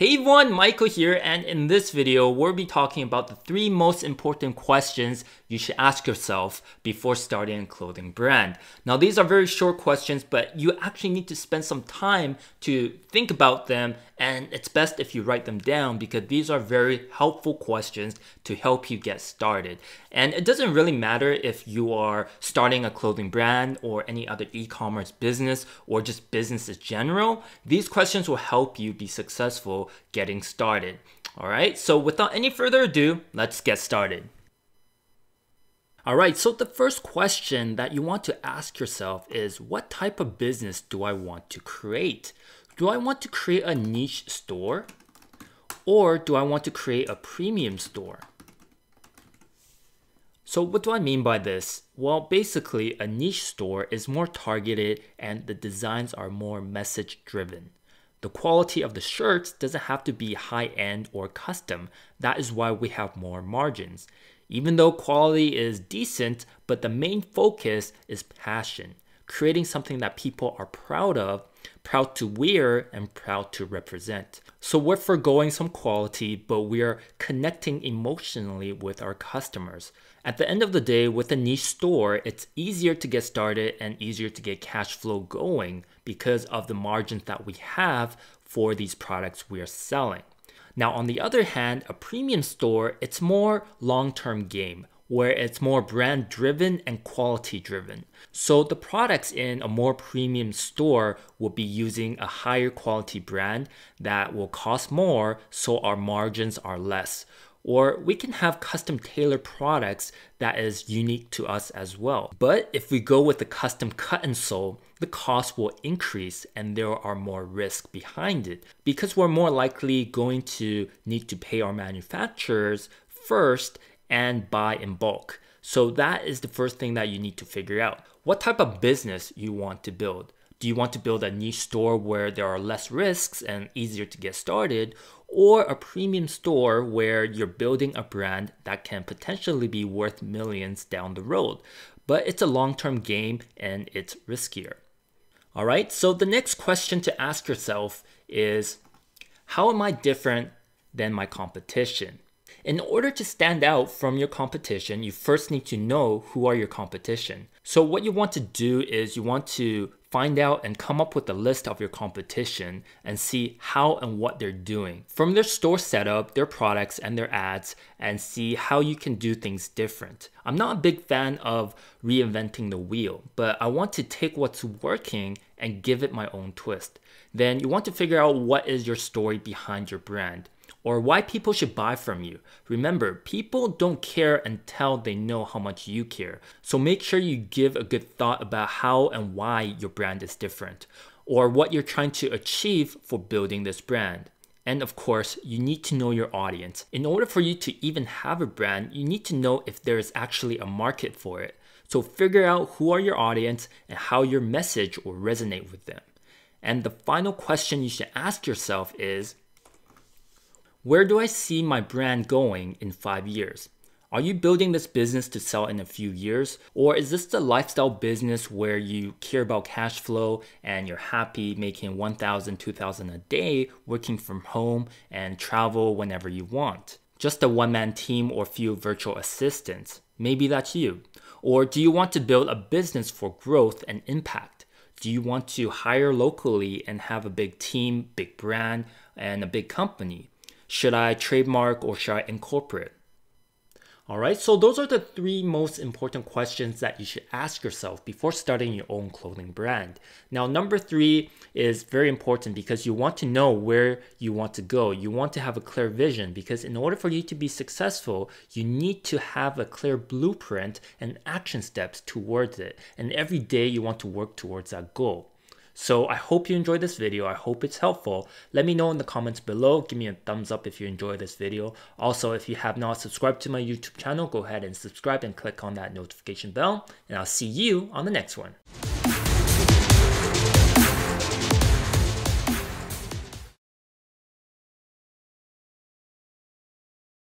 Hey everyone, Michael here, and in this video, we'll be talking about the 3 most important questions you should ask yourself before starting a clothing brand. Now, these are very short questions, but you actually need to spend some time to think about them, and it's best if you write them down because these are very helpful questions to help you get started. And it doesn't really matter if you are starting a clothing brand or any other e-commerce business or just business in general. These questions will help you be successful getting started. All right, so without any further ado, let's get started. All right, so the first question that you want to ask yourself is, what type of business do I want to create? Do I want to create a niche store, or do I want to create a premium store? So what do I mean by this? Well, basically a niche store is more targeted and the designs are more message driven. The quality of the shirts doesn't have to be high-end or custom. That is why we have more margins. Even though quality is decent, but the main focus is passion, creating something that people are proud of, proud to wear, and proud to represent. So we're foregoing some quality, but we are connecting emotionally with our customers. At the end of the day, with a niche store, it's easier to get started and easier to get cash flow going because of the margins that we have for these products we are selling. Now, on the other hand, a premium store, it's more long-term game, where it's more brand driven and quality driven. So the products in a more premium store will be using a higher quality brand that will cost more, so our margins are less. Or we can have custom tailored products that is unique to us as well. But if we go with the custom cut and sew, the cost will increase and there are more risks behind it because we're more likely going to need to pay our manufacturers first and buy in bulk. So that is the first thing that you need to figure out. What type of business you want to build? Do you want to build a niche store where there are less risks and easier to get started, or a premium store where you're building a brand that can potentially be worth millions down the road, but it's a long-term game and it's riskier? All right, so the next question to ask yourself is, how am I different than my competition? In order to stand out from your competition, you first need to know who are your competition. So what you want to do is you want to find out and come up with a list of your competition and see how and what they're doing from their store setup, their products, and their ads, and see how you can do things different. I'm not a big fan of reinventing the wheel, but I want to take what's working and give it my own twist. Then you want to figure out what is your story behind your brand, or why people should buy from you. Remember, people don't care until they know how much you care. So make sure you give a good thought about how and why your brand is different, or what you're trying to achieve for building this brand. And of course, you need to know your audience. In order for you to even have a brand, you need to know if there is actually a market for it. So figure out who are your audience and how your message will resonate with them. And the final question you should ask yourself is, where do I see my brand going in 5 years? Are you building this business to sell in a few years? Or is this the lifestyle business where you care about cash flow and you're happy making $1,000, $2,000 a day, working from home and travel whenever you want? Just a one-man team or few virtual assistants? Maybe that's you. Or do you want to build a business for growth and impact? Do you want to hire locally and have a big team, big brand, and a big company? Should I trademark or should I incorporate? All right, so those are the 3 most important questions that you should ask yourself before starting your own clothing brand. Now, number 3 is very important because you want to know where you want to go. You want to have a clear vision because in order for you to be successful, you need to have a clear blueprint and action steps towards it. And every day you want to work towards that goal. So I hope you enjoyed this video. I hope it's helpful. Let me know in the comments below. Give me a thumbs up if you enjoyed this video. Also, if you have not subscribed to my YouTube channel, go ahead and subscribe and click on that notification bell. And I'll see you on the next one.